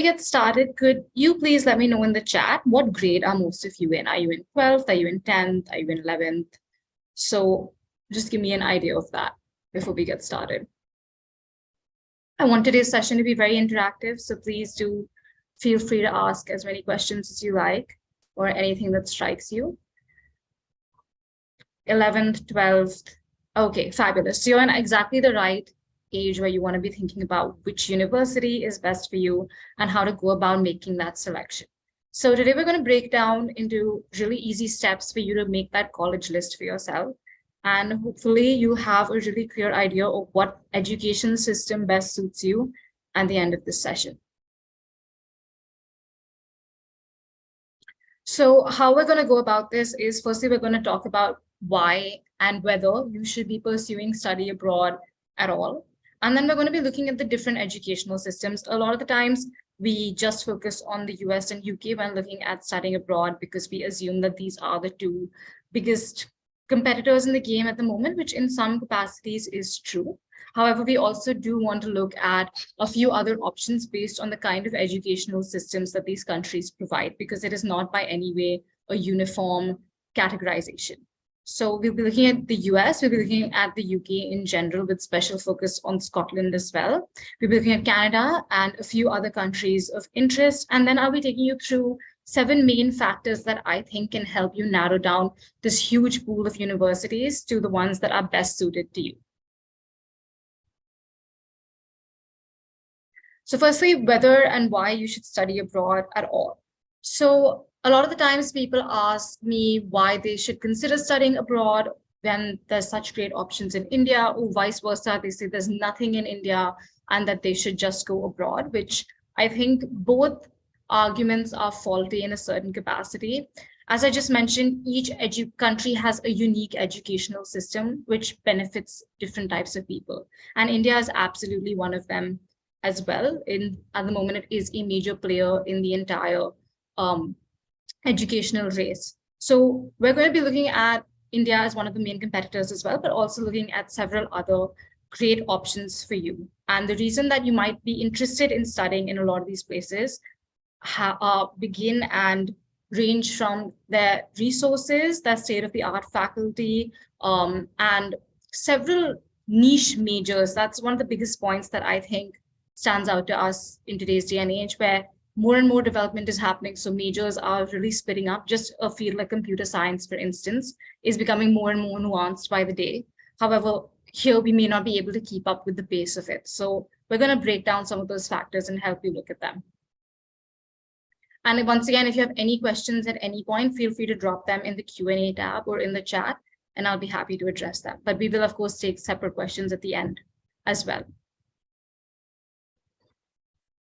get started, could you please let me know in the chat what grade are most of you in? Are you in 12th? Are you in 10th? Are you in 11th? So just give me an idea of that before we get started. I want today's session to be very interactive, so please do feel free to ask as many questions as you like or anything that strikes you. 11th, 12th. Okay, fabulous. So you're in exactly the right age where you want to be thinking about which university is best for you and how to go about making that selection. So today we're going to break down into really easy steps for you to make that college list for yourself. And hopefully you have a really clear idea of what education system best suits you at the end of this session. So how we're going to go about this is firstly, we're going to talk about why and whether you should be pursuing study abroad at all. And then we're going to be looking at the different educational systems. A lot of the times we just focus on the US and UK when looking at studying abroad because we assume that these are the two biggest competitors in the game at the moment, which in some capacities is true. However, we also do want to look at a few other options based on the kind of educational systems that these countries provide, because it is not by any way a uniform categorization. So we'll be looking at the US, we'll be looking at the UK in general with special focus on Scotland as well. We'll be looking at Canada and a few other countries of interest. And then I'll be taking you through 7 main factors that I think can help you narrow down this huge pool of universities to the ones that are best suited to you. So firstly, whether and why you should study abroad at all. So a lot of the times people ask me why they should consider studying abroad when there's such great options in India, or vice versa. They say there's nothing in India and that they should just go abroad, which I think both arguments are faulty in a certain capacity. As I just mentioned, each country has a unique educational system which benefits different types of people. And India is absolutely one of them as well. At the moment, it is a major player in the entire educational race. So we're going to be looking at India as one of the main competitors as well, but also looking at several other great options for you. And the reason that you might be interested in studying in a lot of these places begin and range from their resources, their state-of-the-art faculty, and several niche majors. That's one of the biggest points that I think stands out to us in today's day and age, where more and more development is happening. So majors are really splitting up. Just a field like computer science, for instance, is becoming more and more nuanced by the day. However, here we may not be able to keep up with the pace of it. So we're going to break down some of those factors and help you look at them. And once again, if you have any questions at any point, feel free to drop them in the Q&A tab or in the chat, and I'll be happy to address them. But we will, of course, take separate questions at the end as well.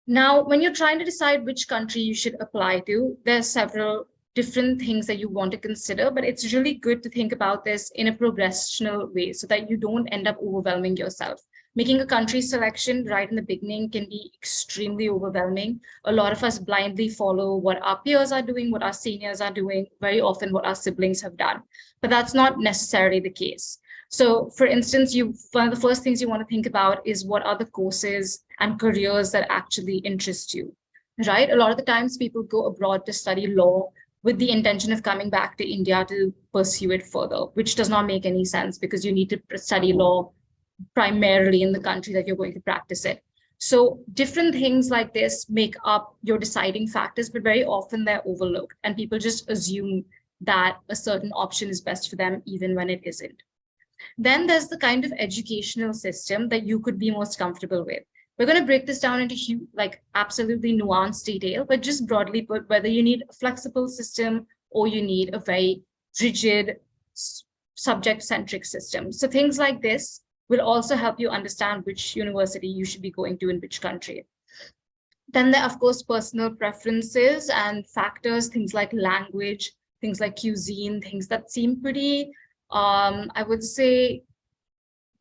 Now, when you're trying to decide which country you should apply to, there's several different things that you want to consider, but it's really good to think about this in a progressional way so that you don't end up overwhelming yourself. Making a country selection right in the beginning can be extremely overwhelming. A lot of us blindly follow what our peers are doing, what our seniors are doing, very often what our siblings have done. But that's not necessarily the case. So for instance, one of the first things you want to think about is what are the courses and careers that actually interest you, right? A lot of the times people go abroad to study law with the intention of coming back to India to pursue it further, which does not make any sense because you need to study law primarily in the country that you're going to practice it. So different things like this make up your deciding factors, but very often they're overlooked and people just assume that a certain option is best for them even when it isn't. Then there's the kind of educational system that you could be most comfortable with. We're going to break this down into absolutely nuanced detail, but just broadly put, whether you need a flexible system or you need a very rigid subject-centric system. So things like this will also help you understand which university you should be going to in which country. Then there are, of course, personal preferences and factors, things like language, things like cuisine, things that seem pretty, I would say,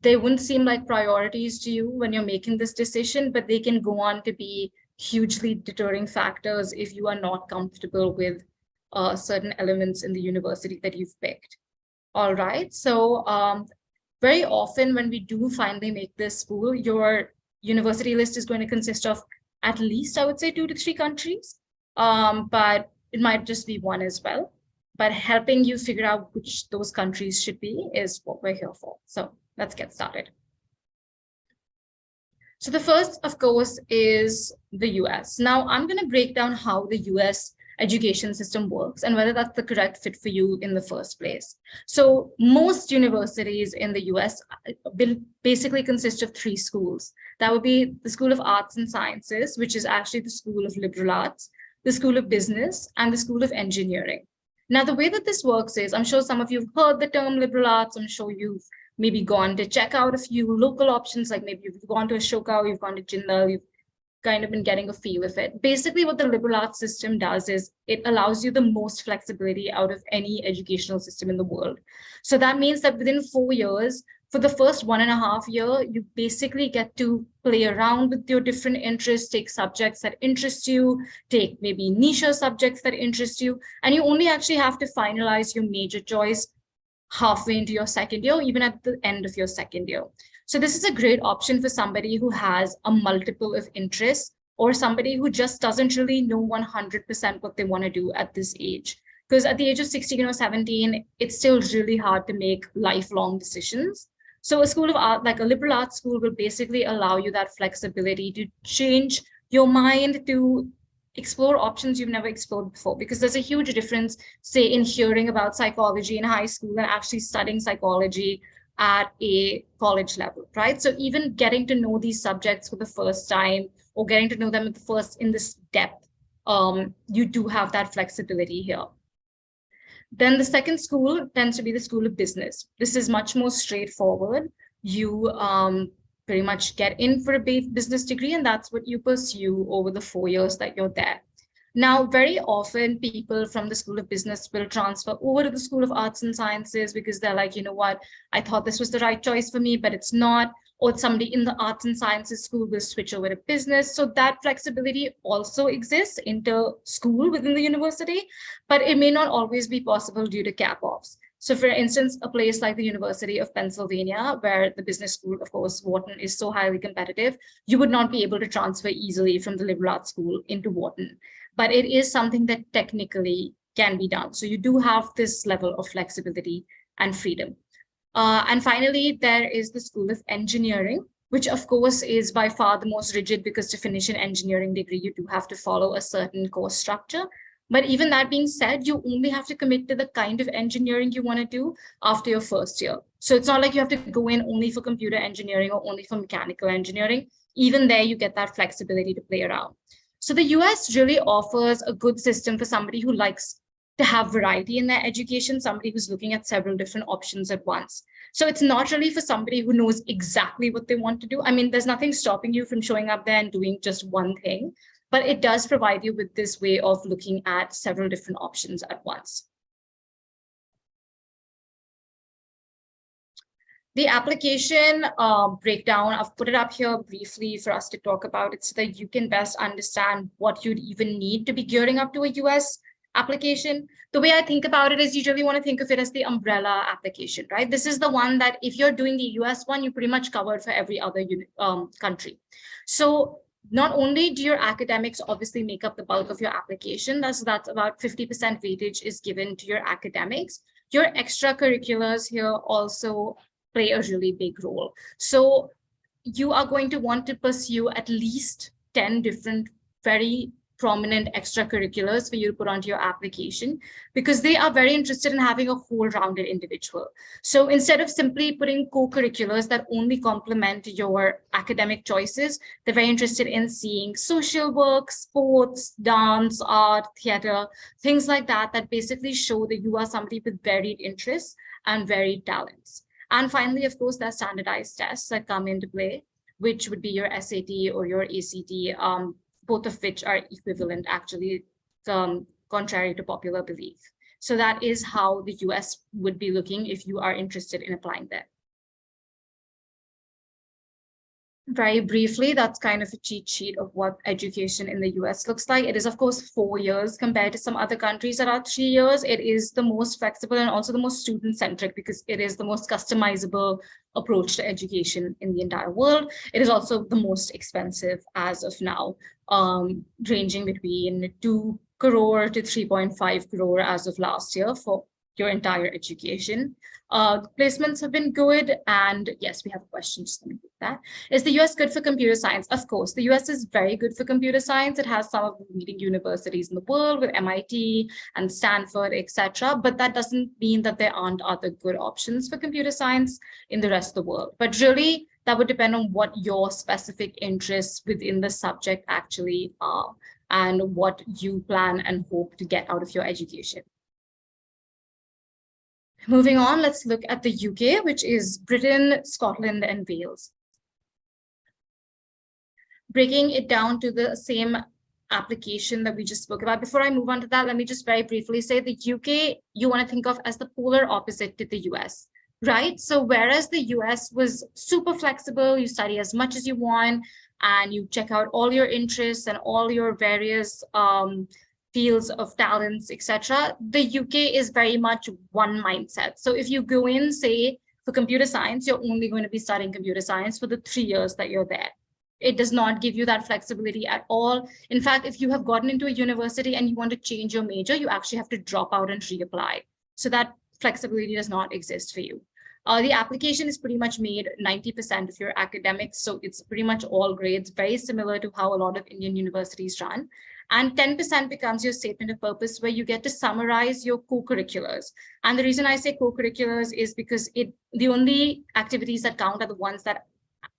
they wouldn't seem like priorities to you when you're making this decision, but they can go on to be hugely deterring factors if you are not comfortable with certain elements in the university that you've picked. All right, so very often when we do finally make this school, your university list is going to consist of at least I would say 2 to 3 countries, but it might just be one as well. But helping you figure out which those countries should be is what we're here for. So let's get started. So the first, of course, is the US. Now, I'm going to break down how the US education system works and whether that's the correct fit for you in the first place. So most universities in the US will basically consist of 3 schools. That would be the School of Arts and Sciences, which is actually the School of Liberal Arts, the School of Business, and the School of Engineering. Now, the way that this works is, I'm sure some of you have heard the term liberal arts. I'm sure you've maybe gone to check out a few local options, like maybe you've gone to Ashoka, you've gone to Jindal, you've kind of been getting a feel of it. Basically, what the liberal arts system does is it allows you the most flexibility out of any educational system in the world. So that means that within 4 years, for the first 1.5 years, you basically get to play around with your different interests, take subjects that interest you, take maybe niche subjects that interest you, and you only actually have to finalize your major choice halfway into your second year, even at the end of your second year. So this is a great option for somebody who has a multiple of interests or somebody who just doesn't really know 100% what they want to do at this age. Because at the age of 16 or 17, it's still really hard to make lifelong decisions. So a school of art, like a liberal arts school, will basically allow you that flexibility to change your mind, to explore options you've never explored before, because there's a huge difference, say, in hearing about psychology in high school and actually studying psychology at a college level, right? So even getting to know these subjects for the first time or getting to know them in this depth, you do have that flexibility here. Then the second school tends to be the School of Business. This is much more straightforward. You pretty much get in for a business degree, and that's what you pursue over the 4 years that you're there. Now, very often people from the School of Business will transfer over to the School of Arts and Sciences because they're like, you know what, I thought this was the right choice for me, but it's not. Or somebody in the Arts and Sciences school will switch over to business. So that flexibility also exists inter-school within the university, but it may not always be possible due to cap-offs. So for instance, a place like the University of Pennsylvania, where the business school, of course, Wharton, is so highly competitive, you would not be able to transfer easily from the liberal arts school into Wharton. But it is something that technically can be done. So you do have this level of flexibility and freedom. And finally, there is the School of Engineering, which of course is by far the most rigid, because to finish an engineering degree, you do have to follow a certain course structure. But even that being said, you only have to commit to the kind of engineering you want to do after your first year. So it's not like you have to go in only for computer engineering or only for mechanical engineering. Even there, you get that flexibility to play around. So the US really offers a good system for somebody who likes to have variety in their education, somebody who's looking at several different options at once. So it's not really for somebody who knows exactly what they want to do. I mean, there's nothing stopping you from showing up there and doing just one thing, but it does provide you with this way of looking at several different options at once. The application breakdown, I've put it up here briefly for us to talk about it so that you can best understand what you'd even need to be gearing up to a US application. The way I think about it is you really want to think of it as the umbrella application, right? This is the one that if you're doing the US one, you're pretty much covered for every other country. So not only do your academics obviously make up the bulk of your application, that's about 50% weightage is given to your academics. Your extracurriculars here also play a really big role. So you are going to want to pursue at least 10 different very prominent extracurriculars for you to put onto your application, because they are very interested in having a whole-rounded individual. So instead of simply putting co-curriculars that only complement your academic choices, they're very interested in seeing social work, sports, dance, art, theater, things like that, that basically show that you are somebody with varied interests and varied talents. And finally, of course, there are standardized tests that come into play, which would be your SAT or your ACT, both of which are equivalent, actually, contrary to popular belief. So that is how the US would be looking if you are interested in applying there. Very briefly, that's kind of a cheat sheet of what education in the US looks like. It is, of course, 4 years compared to some other countries that are 3 years. It is the most flexible and also the most student-centric because it is the most customizable approach to education in the entire world. It is also the most expensive as of now, ranging between 2 crore to 3.5 crore as of last year for your entire education. Placements have been good. And yes, we have a question. Just let me do that. Is the US good for computer science? Of course, the US is very good for computer science. It has some of the leading universities in the world with MIT and Stanford, etc. But that doesn't mean that there aren't other good options for computer science in the rest of the world. But really, that would depend on what your specific interests within the subject actually are and what you plan and hope to get out of your education. Moving on, let's look at the UK, which is Britain, Scotland, and Wales. Breaking it down to the same application that we just spoke about. Before I move on to that, let me just very briefly say the UK, you want to think of as the polar opposite to the US, right? So whereas the US was super flexible, you study as much as you want, and you check out all your interests and all your various fields of talents, etc. The UK is very much one mindset. So if you go in, say, for computer science, you're only going to be studying computer science for the 3 years that you're there. It does not give you that flexibility at all. In fact, if you have gotten into a university and you want to change your major, you actually have to drop out and reapply. So that flexibility does not exist for you. The application is pretty much made 90% of your academics. So it's pretty much all grades, very similar to how a lot of Indian universities run. And 10% becomes your statement of purpose, where you get to summarize your co-curriculars. And the reason I say co-curriculars is because the only activities that count are the ones that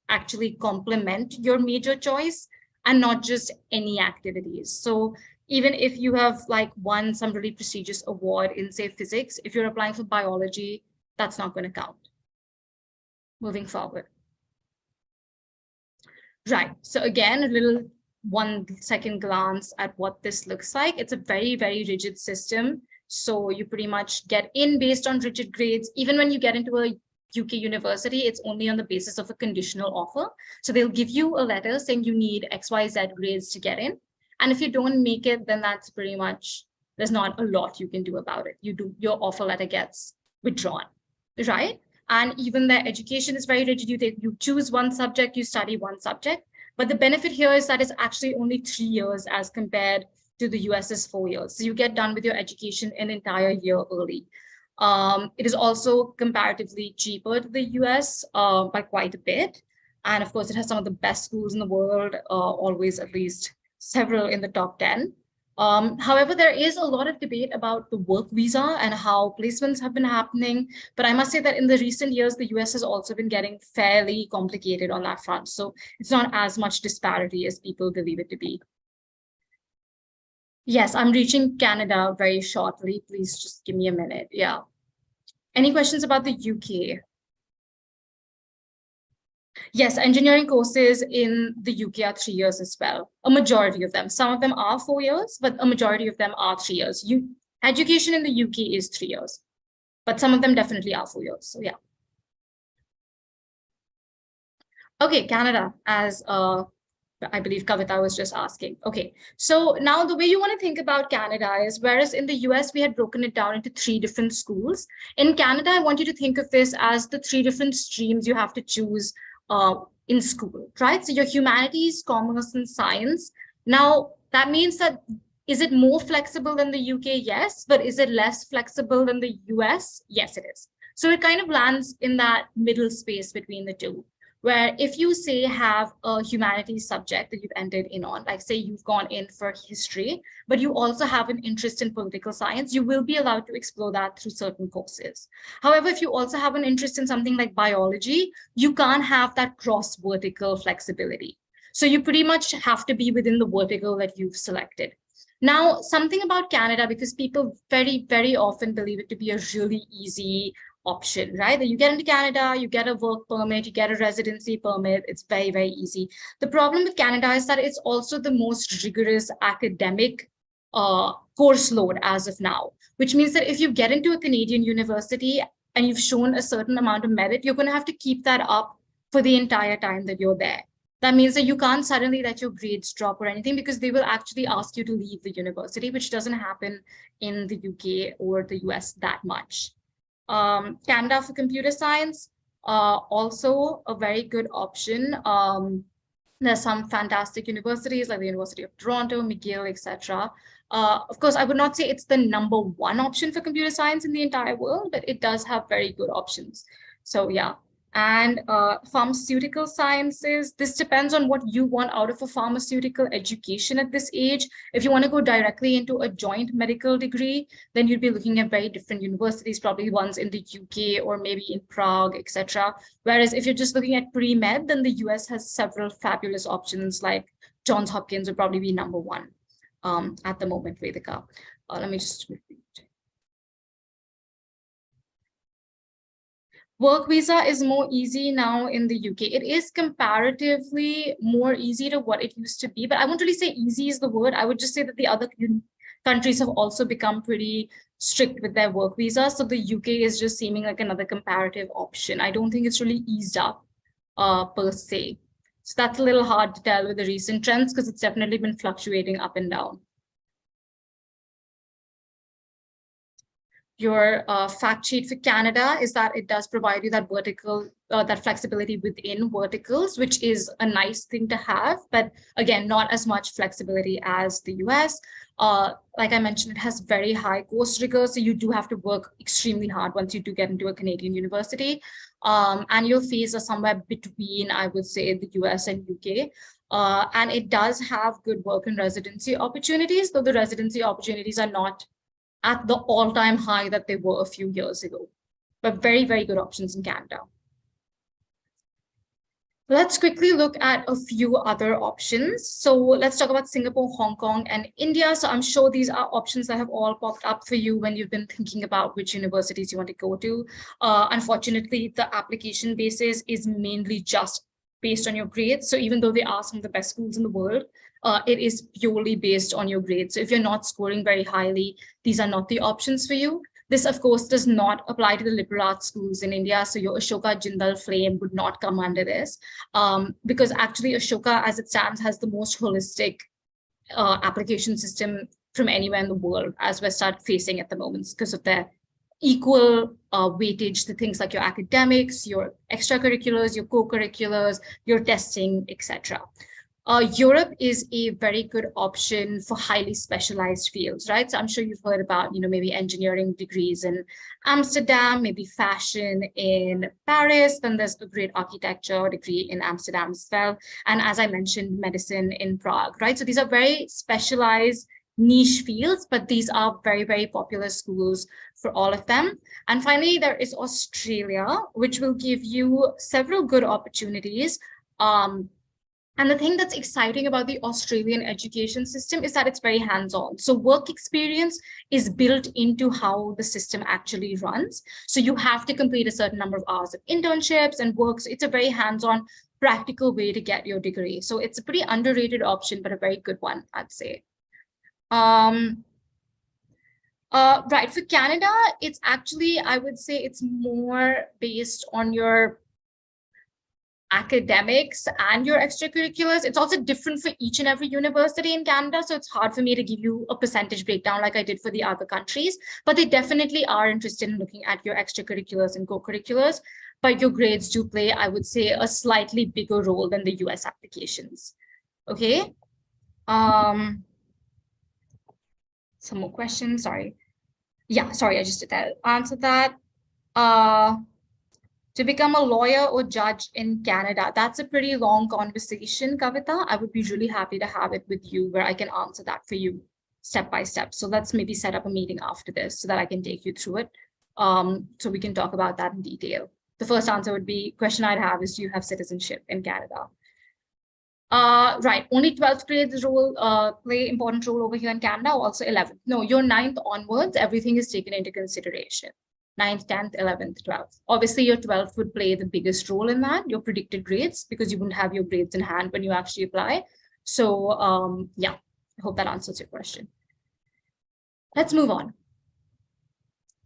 actually complement your major choice and not just any activities. So even if you have like won some really prestigious award in, say, physics, if you're applying for biology, that's not going to count. Moving forward. Right. So again, a little 1 second glance at what this looks like. It's a very, very rigid system. So you pretty much get in based on rigid grades. Even when you get into a UK university, it's only on the basis of a conditional offer. So they'll give you a letter saying you need XYZ grades to get in. And if you don't make it, then that's pretty much, there's not a lot you can do about it. Your offer letter gets withdrawn, right? And even their education is very rigid. You choose one subject, you study one subject. But the benefit here is that it's actually only 3 years as compared to the US's 4 years. So you get done with your education an entire year early. It is also comparatively cheaper to the US by quite a bit. And of course, it has some of the best schools in the world, always at least several in the top 10. However, there is a lot of debate about the work visa and how placements have been happening. But I must say that in the recent years, the US has also been getting fairly complicated on that front. So it's not as much disparity as people believe it to be. Yes, I'm reaching Canada very shortly. Please just give me a minute. Yeah. Any questions about the UK? Yes, engineering courses in the UK are 3 years as well. A majority of them. Some of them are 4 years, but a majority of them are 3 years. Education in the UK is 3 years, but some of them definitely are 4 years. So yeah. Okay, Canada, as I believe Kavita was just asking. Okay, so now the way you want to think about Canada is, whereas in the US, we had broken it down into 3 different schools. In Canada, I want you to think of this as the 3 different streams you have to choose in school, right? So your humanities, commerce, and science. Now, that means that, is it more flexible than the UK? Yes. But is it less flexible than the US? Yes, it is. So it kind of lands in that middle space between the two, where if you say have a humanities subject that you've entered in on, like say you've gone in for history, but you also have an interest in political science, you will be allowed to explore that through certain courses. However, if you also have an interest in something like biology, you can't have that cross vertical flexibility. So you pretty much have to be within the vertical that you've selected. Now, something about Canada, because people very, very often believe it to be a really easy option, right? That you get into Canada, you get a work permit, you get a residency permit. It's very, very easy. The problem with Canada is that it's also the most rigorous academic course load as of now, which means that if you get into a Canadian university and you've shown a certain amount of merit, you're going to have to keep that up for the entire time that you're there. That means that you can't suddenly let your grades drop or anything, because they will actually ask you to leave the university, which doesn't happen in the UK or the US that much. Canada for computer science, also a very good option. There's some fantastic universities like the University of Toronto, McGill, etc. Of course, I would not say it's the #1 option for computer science in the entire world, but it does have very good options. So yeah. And pharmaceutical sciences, this depends on what you want out of a pharmaceutical education at this age. If you want to go directly into a joint medical degree, then you'd be looking at very different universities, probably ones in the UK or maybe in Prague, etc. Whereas if you're just looking at pre-med, then the US has several fabulous options, like Johns Hopkins would probably be #1 at the moment, Vedika. Let me just repeat. Work visa is more easy now in the UK. It is comparatively more easy to what it used to be, but I won't really say easy is the word. I would just say that the other countries have also become pretty strict with their work visa. So the UK is just seeming like another comparative option. I don't think it's really eased up per se. So that's a little hard to tell with the recent trends, because it's definitely been fluctuating up and down. Your fact sheet for Canada is that it does provide you that that flexibility within verticals, which is a nice thing to have, but again, not as much flexibility as the US. Like I mentioned, it has very high course rigor, so you do have to work extremely hard once you do get into a Canadian university. Annual fees are somewhere between, I would say, the US and UK. And it does have good work and residency opportunities, though the residency opportunities are not at the all-time high that they were a few years ago. But very, very good options in Canada. Let's quickly look at a few other options. So let's talk about Singapore, Hong Kong, and India. So I'm sure these are options that have all popped up for you when you've been thinking about which universities you want to go to. Unfortunately, the application basis is mainly just based on your grades. So even though they are some of the best schools in the world, it is purely based on your grades. So if you're not scoring very highly, these are not the options for you. This, of course, does not apply to the liberal arts schools in India. So your Ashoka Jindal Flame would not come under this, because actually Ashoka, as it stands, has the most holistic application system from anywhere in the world, as we're start facing at the moment, because of their equal weightage to things like your academics, your extracurriculars, your co-curriculars, your testing, etc. Europe is a very good option for highly specialized fields, right? So I'm sure you've heard about, maybe engineering degrees in Amsterdam, maybe fashion in Paris. Then there's a great architecture degree in Amsterdam as well. And as I mentioned, medicine in Prague, right? So these are very specialized niche fields, but these are very, very popular schools for all of them. And finally, there is Australia, which will give you several good opportunities. And the thing that's exciting about the Australian education system is that it's very hands-on. So work experience is built into how the system actually runs. So you have to complete a certain number of hours of internships and work. So it's a very hands-on, practical way to get your degree. So it's a pretty underrated option, but a very good one, I'd say. Right, for Canada, it's actually, I would say it's more based on your academics and your extracurriculars. It's also different for each and every university in Canada, so it's hard for me to give you a percentage breakdown like I did for the other countries, but they definitely are interested in looking at your extracurriculars and co-curriculars, but your grades do play, I would say, a slightly bigger role than the US applications. Okay. Some more questions, sorry. Yeah, sorry, I just did that. Answer that. To become a lawyer or judge in Canada, that's a pretty long conversation, Kavita. I would be really happy to have it with you where I can answer that for you step by step. So let's maybe set up a meeting after this so that I can take you through it. So we can talk about that in detail. The first answer would be, question I'd have is, do you have citizenship in Canada? Right, only 12th grade play important role over here in Canada, also 11th. No, your 9th onwards, everything is taken into consideration. 9th, 10th, 11th, 12th. Obviously, your 12th would play the biggest role in that, your predicted grades, because you wouldn't have your grades in hand when you actually apply. So yeah, I hope that answers your question. Let's move on.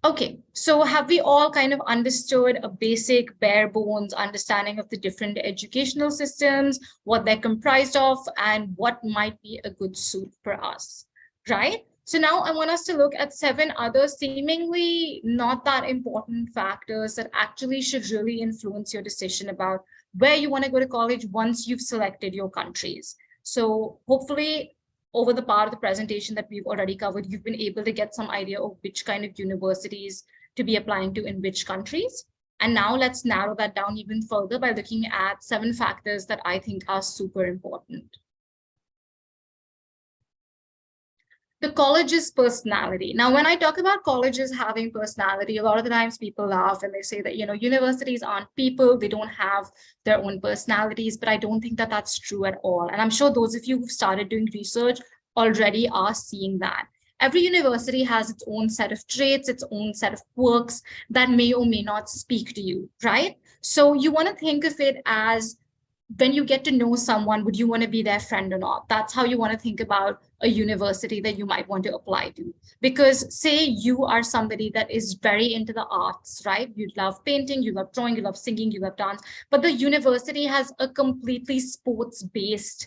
Okay, so have we all kind of understood a basic bare bones understanding of the different educational systems, what they're comprised of, and what might be a good suit for us, right? So now I want us to look at 7 other seemingly not that important factors that actually should really influence your decision about where you want to go to college once you've selected your countries. So hopefully over the part of the presentation that we've already covered, you've been able to get some idea of which kind of universities to be applying to in which countries. And now let's narrow that down even further by looking at 7 factors that I think are super important. The college's personality. Now, when I talk about colleges having personality, a lot of the times people laugh and they say that, universities aren't people, they don't have their own personalities, but I don't think that that's true at all. And I'm sure those of you who've started doing research already are seeing that. Every university has its own set of traits, its own set of quirks that may or may not speak to you, right? So you want to think of it as when you get to know someone, would you want to be their friend or not? That's how you want to think about a university that you might want to apply to. Because say you are somebody that is very into the arts, right? You love painting, you love drawing, you love singing, you love dance, but the university has a completely sports-based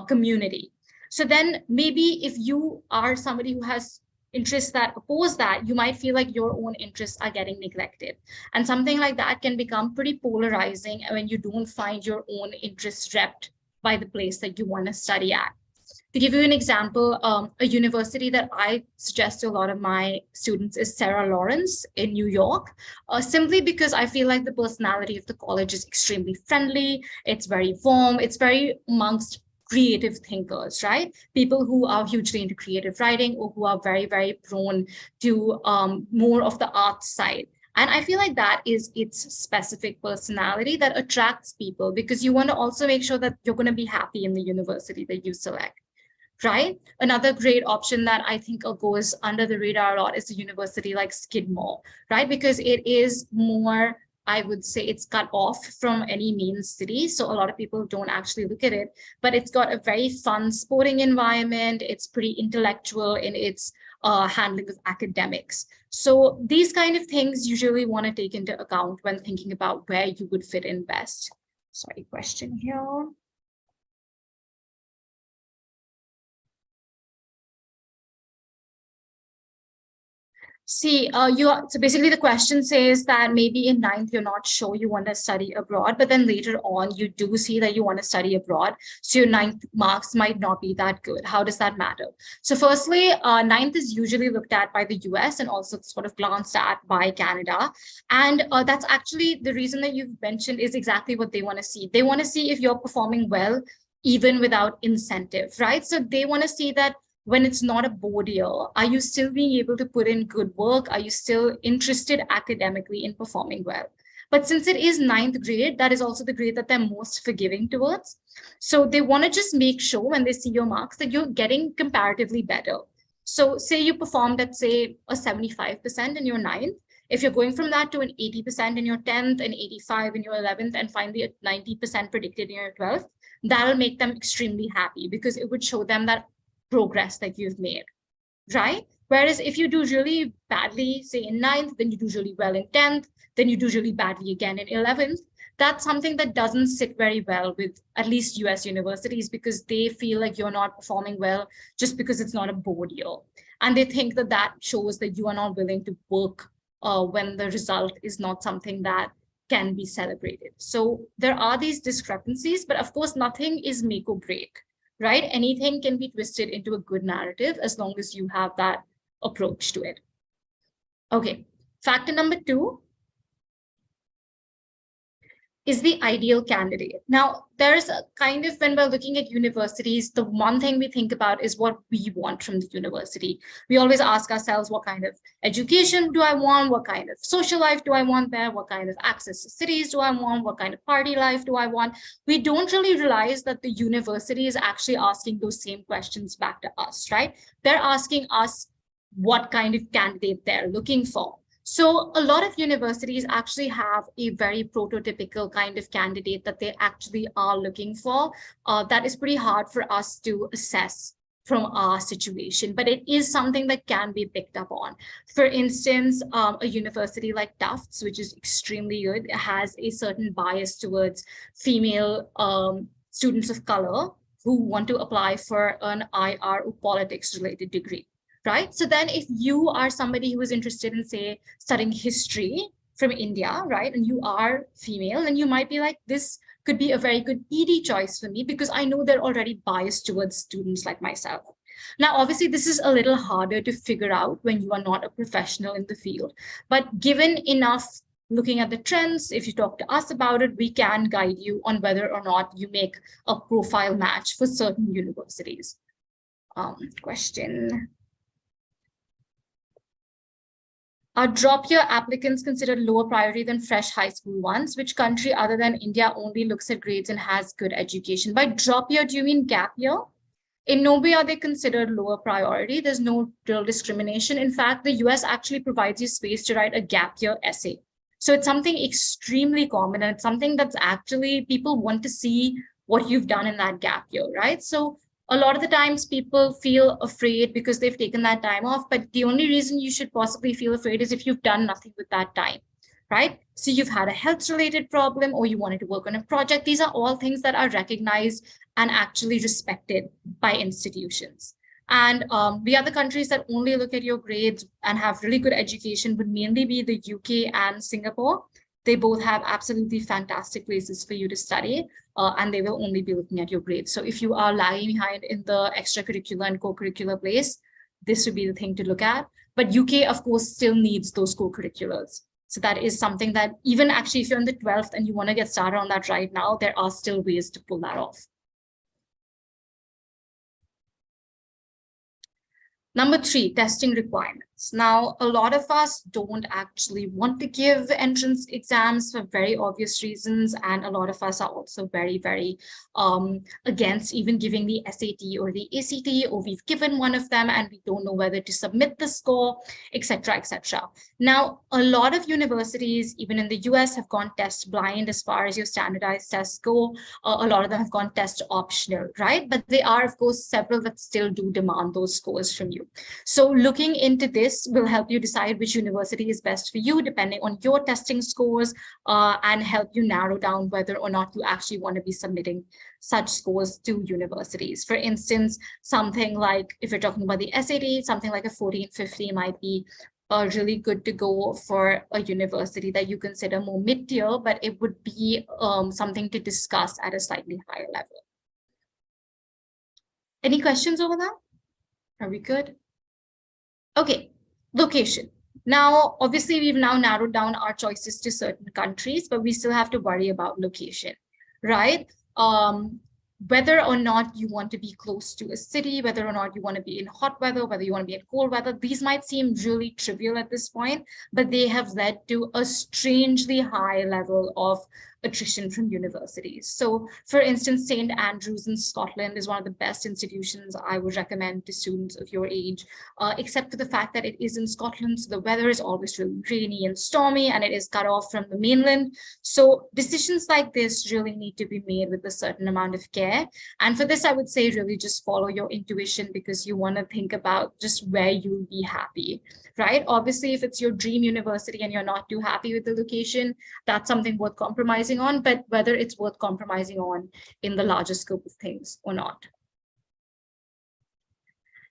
community. So then maybe if you are somebody who has interests that oppose that, you might feel like your own interests are getting neglected. And something like that can become pretty polarizing when you don't find your own interests repped by the place that you want to study at. To give you an example, a university that I suggest to a lot of my students is Sarah Lawrence in New York, simply because I feel like the personality of the college is extremely friendly, it's very warm, it's very amongst creative thinkers, right? People who are hugely into creative writing or who are very, very prone to more of the art side. And I feel like that is its specific personality that attracts people, because you want to also make sure that you're going to be happy in the university that you select, right? Another great option that I think goes under the radar a lot is a university like Skidmore, right? Because it is more, I would say it's cut off from any main city. So a lot of people don't actually look at it, but it's got a very fun sporting environment. It's pretty intellectual in its handling of academics. So these kind of things usually want to take into account when thinking about where you would fit in best. Sorry, question here. See, so basically the question says that maybe in ninth, you're not sure you want to study abroad, but then later on you do see that you want to study abroad. So your ninth marks might not be that good. How does that matter? So firstly, ninth is usually looked at by the US and also sort of glanced at by Canada. And that's actually the reason that you've mentioned is exactly what they want to see. They want to see if you're performing well, even without incentive, right? So they want to see that when it's not a board year, are you still being able to put in good work? Are you still interested academically in performing well? But since it is ninth grade, that is also the grade that they're most forgiving towards. So they want to just make sure when they see your marks that you're getting comparatively better. So say you performed at, say, a 75% in your ninth. If you're going from that to an 80% in your 10th and 85 in your 11th and finally a 90% predicted in your 12th, that'll make them extremely happy because it would show them that progress that you've made, right? Whereas if you do really badly, say in ninth, then you do really well in 10th, then you do really badly again in 11th, that's something that doesn't sit very well with at least US universities because they feel like you're not performing well just because it's not a board year. And they think that that shows that you are not willing to work when the result is not something that can be celebrated. So there are these discrepancies, but of course, nothing is make or break, right? Anything can be twisted into a good narrative as long as you have that approach to it. Okay, factor number 2 is the ideal candidate. Now, there's a kind of, when we're looking at universities, the one thing we think about is what we want from the university. We always ask ourselves, what kind of education do I want? What kind of social life do I want there? What kind of access to cities do I want? What kind of party life do I want? We don't really realize that the university is actually asking those same questions back to us, right? They're asking us what kind of candidate they're looking for. So a lot of universities actually have a very prototypical kind of candidate that they actually are looking for. That is pretty hard for us to assess from our situation, but it is something that can be picked up on. For instance, a university like Tufts, which is extremely good, has a certain bias towards female students of color who want to apply for an IR or politics related degree, right? So then if you are somebody who is interested in, say, studying history from India, right, and you are female, then you might be like, this could be a very good ED choice for me because I know they're already biased towards students like myself. Now, obviously, this is a little harder to figure out when you are not a professional in the field, but given enough looking at the trends, if you talk to us about it, we can guide you on whether or not you make a profile match for certain universities. Question. Are drop year applicants considered lower priority than fresh high school ones? Which country other than India only looks at grades and has good education? By drop year, do you mean gap year? In no way are they considered lower priority. There's no real discrimination. In fact, the US actually provides you space to write a gap year essay. So it's something extremely common, and it's something that's actually people want to see what you've done in that gap year, right? So a lot of the times people feel afraid because they've taken that time off, but the only reason you should possibly feel afraid is if you've done nothing with that time, right? So you've had a health related problem or you wanted to work on a project. These are all things that are recognized and actually respected by institutions. And the other countries that only look at your grades and have really good education would mainly be the UK and Singapore. They both have absolutely fantastic places for you to study, and they will only be looking at your grades. So if you are lagging behind in the extracurricular and co-curricular place, this would be the thing to look at. But UK, of course, still needs those co-curriculars. So that is something that even actually if you're in the 12th and you want to get started on that right now, there are still ways to pull that off. Number 3, testing requirements. Now, a lot of us don't actually want to give entrance exams for very obvious reasons. And a lot of us are also very, very against even giving the SAT or the ACT, or we've given one of them and we don't know whether to submit the score, etc., etc. Now, a lot of universities, even in the US, have gone test blind as far as your standardized tests go. A lot of them have gone test optional, right? But there are, of course, several that still do demand those scores from you. So looking into this will help you decide which university is best for you, depending on your testing scores, and help you narrow down whether or not you actually want to be submitting such scores to universities. For instance, something like, if you're talking about the SAT, something like a 1450 might be really good to go for a university that you consider more mid-tier, but it would be something to discuss at a slightly higher level. Any questions over that? Are we good? Okay, location. Now, obviously, we've now narrowed down our choices to certain countries, but we still have to worry about location, right? Whether or not you want to be close to a city, whether or not you want to be in hot weather, whether you want to be in cold weather, these might seem really trivial at this point, but they have led to a strangely high level of attrition from universities. So for instance, St. Andrews in Scotland is one of the best institutions I would recommend to students of your age, except for the fact that it is in Scotland. So the weather is always really rainy and stormy, and it is cut off from the mainland. So decisions like this really need to be made with a certain amount of care. And for this, I would say really just follow your intuition, because you want to think about just where you'll be happy, right? Obviously, if it's your dream university and you're not too happy with the location, that's something worth compromising on, but whether it's worth compromising on in the larger scope of things or not.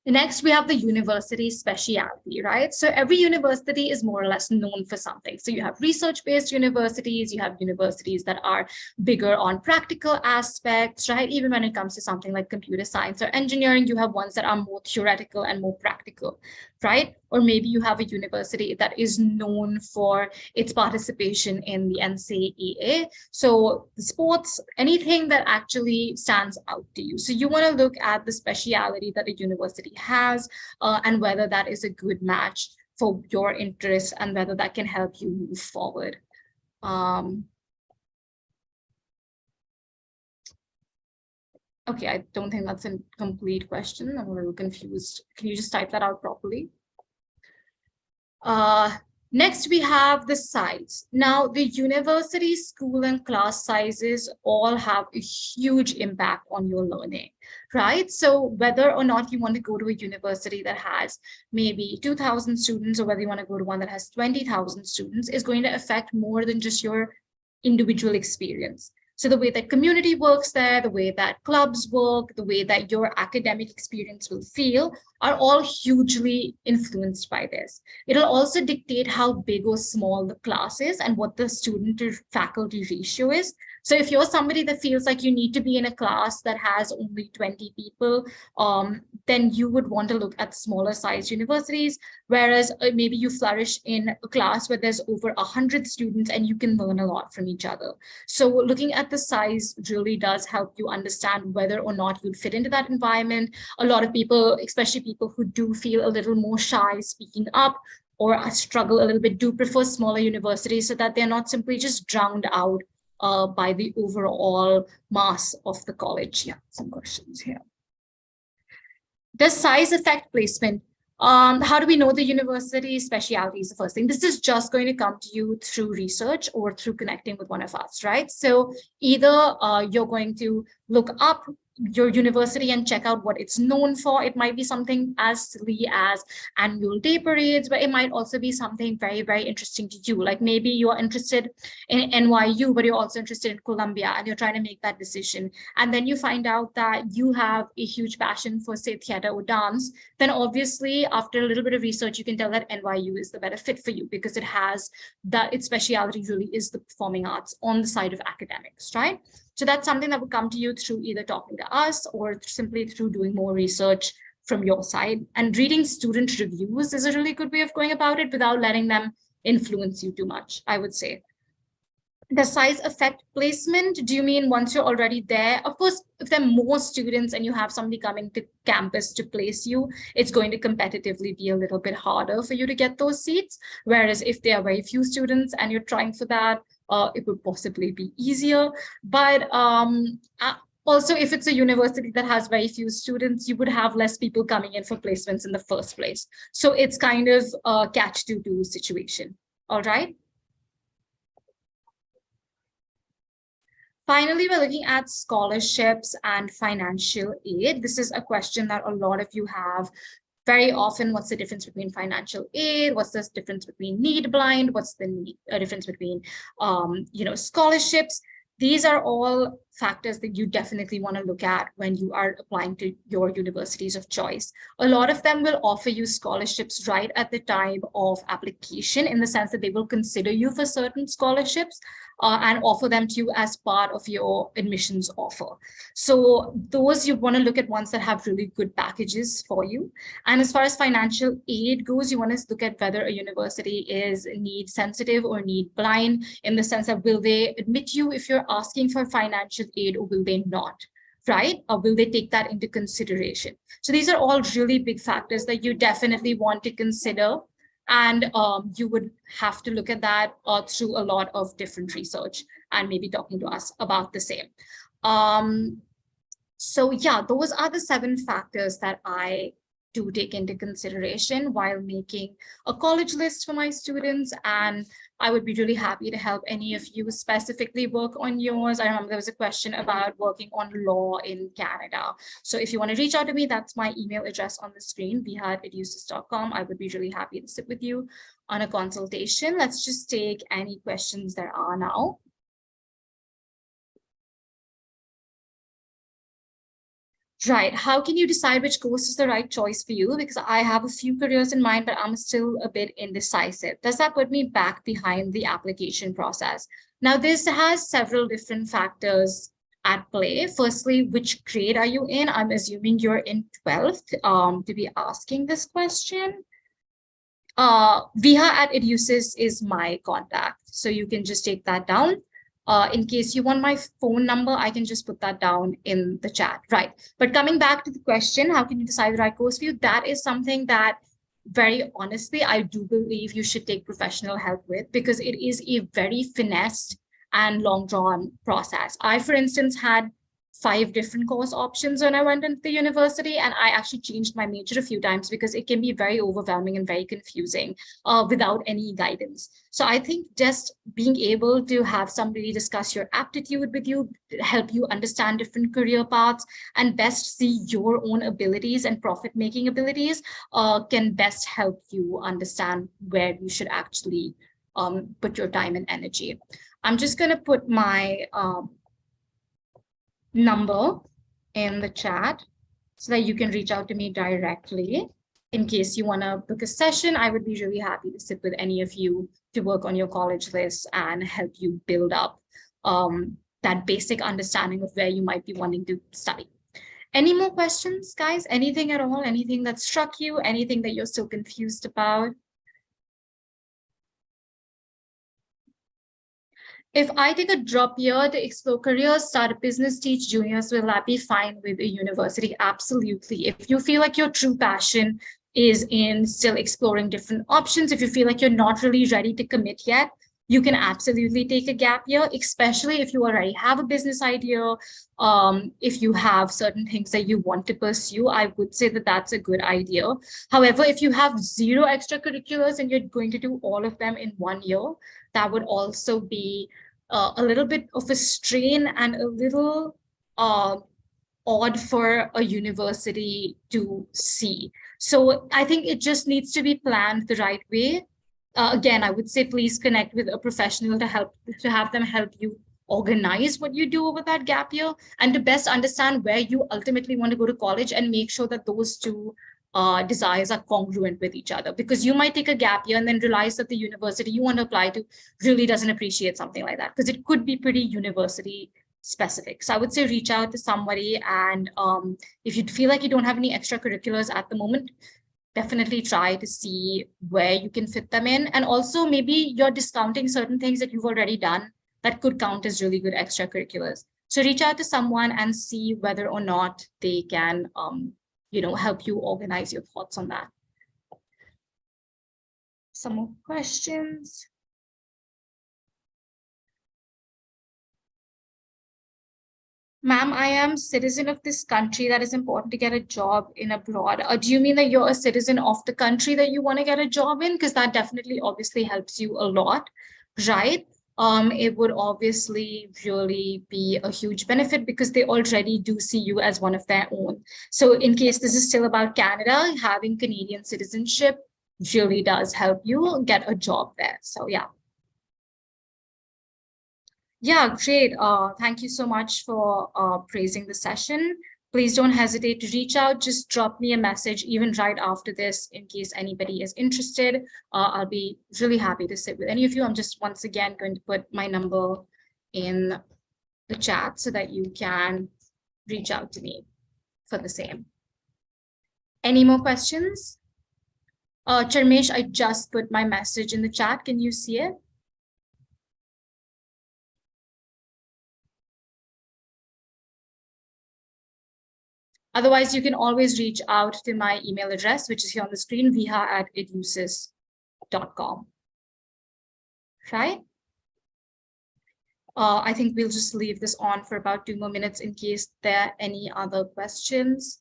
Next, we have the university speciality, right? So every university is more or less known for something. So you have research-based universities, you have universities that are bigger on practical aspects, right? Even when it comes to something like computer science or engineering, you have ones that are more theoretical and more practical, right? Or maybe you have a university that is known for its participation in the NCAA. So the sports, anything that actually stands out to you. So you want to look at the speciality that a university has, and whether that is a good match for your interests and whether that can help you move forward. Okay, I don't think that's a complete question. I'm a little confused. Can you just type that out properly? Next, we have the size. Now, the university, school, and class sizes all have a huge impact on your learning, right? So whether or not you want to go to a university that has maybe 2,000 students, or whether you want to go to one that has 20,000 students, is going to affect more than just your individual experience. So the way that community works there, the way that clubs work, the way that your academic experience will feel are all hugely influenced by this. It'll also dictate how big or small the class is and what the student to faculty ratio is. So if you're somebody that feels like you need to be in a class that has only 20 people, then you would want to look at smaller size universities, whereas maybe you flourish in a class where there's over 100 students and you can learn a lot from each other. So looking at the size really does help you understand whether or not you'd fit into that environment. A lot of people, especially people who do feel a little more shy speaking up or struggle a little bit, do prefer smaller universities so that they're not simply just drowned out by the overall mass of the college. Yeah, some questions here. Does size affect placement? How do we know the university specialty is the first thing? This is just going to come to you through research or through connecting with one of us, right? So either you're going to look up your university and check out what it's known for. It might be something as silly as annual day parades, but it might also be something very, very interesting to you. Like maybe you're interested in NYU, but you're also interested in Columbia and you're trying to make that decision. And then you find out that you have a huge passion for, say, theater or dance. Then obviously, after a little bit of research, you can tell that NYU is the better fit for you because it has that its speciality really is the performing arts on the side of academics, right? So that's something that will come to you through either talking to us or simply through doing more research from your side. And reading student reviews is a really good way of going about it without letting them influence you too much, I would say. Does size affect placement? Do you mean once you're already there? Of course, if there are more students and you have somebody coming to campus to place you, it's going to competitively be a little bit harder for you to get those seats. Whereas if there are very few students and you're trying for that, it would possibly be easier. But also, if it's a university that has very few students, you would have less people coming in for placements in the first place. So it's kind of a catch-22 situation. All right. Finally, we're looking at scholarships and financial aid. This is a question that a lot of you have very often. What's the difference between financial aid? What's the difference between need blind? What's the difference between, scholarships? These are all factors that you definitely want to look at when you are applying to your universities of choice. A lot of them will offer you scholarships right at the time of application, in the sense that they will consider you for certain scholarships and offer them to you as part of your admissions offer. So those, you want to look at ones that have really good packages for you. And as far as financial aid goes, you want to look at whether a university is need sensitive or need blind, in the sense that will they admit you if you're asking for financial aid or will they not, right? Or will they take that into consideration? So these are all really big factors that you definitely want to consider. And you would have to look at that through a lot of different research and maybe talking to us about the same. So yeah, those are the 7 factors that I do take into consideration while making a college list for my students. And I would be really happy to help any of you specifically work on yours. I remember there was a question about working on law in Canada. So if you want to reach out to me, that's my email address on the screen, viha@educis.com. I would be really happy to sit with you on a consultation. Let's just take any questions there are now. Right. How can you decide which course is the right choice for you? Because I have a few careers in mind, but I'm still a bit indecisive. Does that put me back behind the application process? Now, this has several different factors at play. Firstly, which grade are you in? I'm assuming you're in 12th to be asking this question. viha@educis is my contact, so you can just take that down. In case you want my phone number, I can just put that down in the chat, right? But coming back to the question, how can you decide the right course for you? That is something that, very honestly, I do believe you should take professional help with, because it is a very finessed and long drawn process. I, for instance, had 5 different course options when I went into the university, and I actually changed my major a few times because it can be very overwhelming and very confusing without any guidance. So I think just being able to have somebody discuss your aptitude with you, help you understand different career paths, and best see your own abilities and profit-making abilities can best help you understand where you should actually put your time and energy. I'm just going to put my number in the chat so that you can reach out to me directly in case you want to book a session. I would be really happy to sit with any of you to work on your college list and help you build up that basic understanding of where you might be wanting to study. Any more questions, guys? Anything at all? Anything that struck you? Anything that you're still confused about? If I take a drop year to explore careers, start a business, teach juniors, will that be fine with a university? Absolutely. If you feel like your true passion is in still exploring different options, if you feel like you're not really ready to commit yet, you can absolutely take a gap year, especially if you already have a business idea. If you have certain things that you want to pursue, I would say that that's a good idea. However, if you have 0 extracurriculars and you're going to do all of them in 1 year, that would also be a little bit of a strain and a little odd for a university to see. So I think it just needs to be planned the right way. Again, I would say please connect with a professional to have them help you organize what you do over that gap year and to best understand where you ultimately want to go to college and make sure that those two desires are congruent with each other, because you might take a gap year and then realize that the university you want to apply to really doesn't appreciate something like that, because it could be pretty university specific. So I would say reach out to somebody, and if you feel like you don't have any extracurriculars at the moment, definitely try to see where you can fit them in. And also maybe you're discounting certain things that you've already done that could count as really good extracurriculars. So reach out to someone and see whether or not they can help you organize your thoughts on that. Some more questions. Ma'am, I am citizen of this country. That is important to get a job in abroad. Do you mean that you're a citizen of the country that you want to get a job in? Because that definitely obviously helps you a lot, right? It would obviously really be a huge benefit because they already do see you as one of their own. So in case this is still about Canada, having Canadian citizenship really does help you get a job there. So yeah. Yeah, great. Thank you so much for praising the session. Please don't hesitate to reach out. Just drop me a message even right after this in case anybody is interested. I'll be really happy to sit with any of you. I'm just once again going to put my number in the chat so that you can reach out to me for the same. Any more questions? Charmesh, I just put my message in the chat. Can you see it? Otherwise, you can always reach out to my email address, which is here on the screen, viha@educis.com. Right? I think we'll just leave this on for about 2 more minutes in case there are any other questions.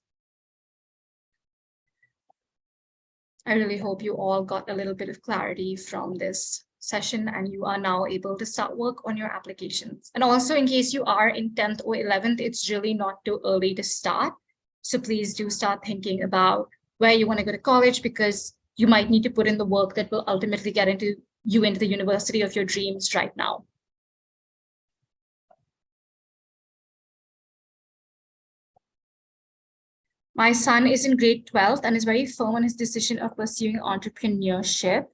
I really hope you all got a little bit of clarity from this session and you are now able to start work on your applications. And also, in case you are in 10th or 11th, it's really not too early to start. So please do start thinking about where you want to go to college, because you might need to put in the work that will ultimately get you into the university of your dreams right now. My son is in grade 12 and is very firm on his decision of pursuing entrepreneurship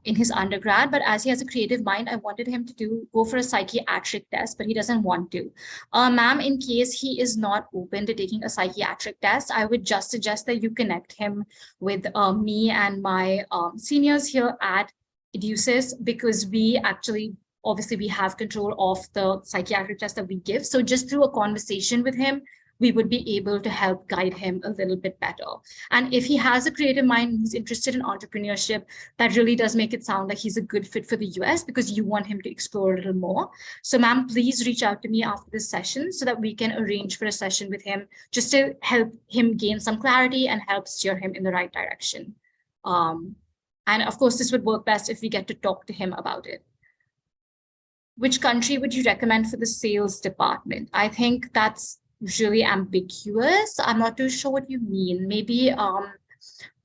in his undergrad, but as he has a creative mind, I wanted him to go for a psychiatric test, but he doesn't want to. Ma'am, in case he is not open to taking a psychiatric test, I would just suggest that you connect him with me and my seniors here at Educis, because we actually, obviously we have control of the psychiatric test that we give. So just through a conversation with him, we would be able to help guide him a little bit better. And if he has a creative mind, he's interested in entrepreneurship, that really does make it sound like he's a good fit for the US because you want him to explore a little more. So ma'am, please reach out to me after this session so that we can arrange for a session with him just to help him gain some clarity and help steer him in the right direction. And of course, this would work best if we get to talk to him about it. Which country would you recommend for the sales department? I think that's really ambiguous. I'm not too sure what you mean. Maybe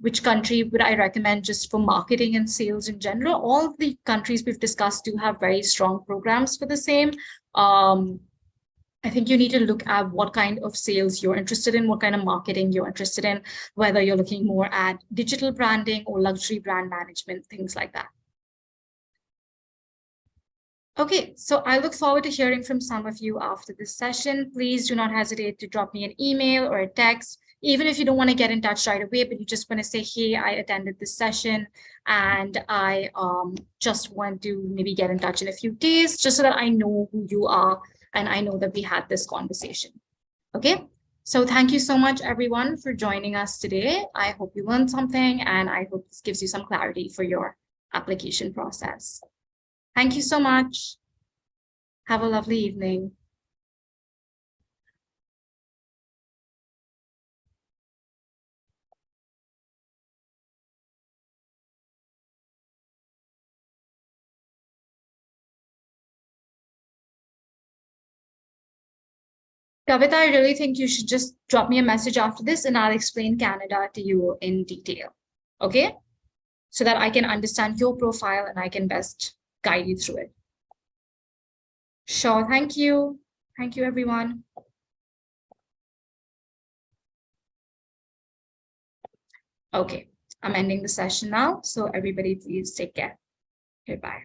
which country would I recommend just for marketing and sales in general? All of the countries we've discussed do have very strong programs for the same. I think you need to look at what kind of sales you're interested in, what kind of marketing you're interested in, whether you're looking more at digital branding or luxury brand management, things like that. Okay, so I look forward to hearing from some of you after this session. Please do not hesitate to drop me an email or a text, even if you don't want to get in touch right away, but you just want to say, hey, I attended this session and I just want to maybe get in touch in a few days, just so that I know who you are and I know that we had this conversation. Okay, so thank you so much, everyone, for joining us today. I hope you learned something and I hope this gives you some clarity for your application process. Thank you so much. Have a lovely evening. Kavita, I really think you should just drop me a message after this and I'll explain Canada to you in detail. Okay? So that I can understand your profile and I can best guide you through it. Sure. Thank you. Thank you, everyone. Okay. I'm ending the session now. So everybody, please take care. Goodbye.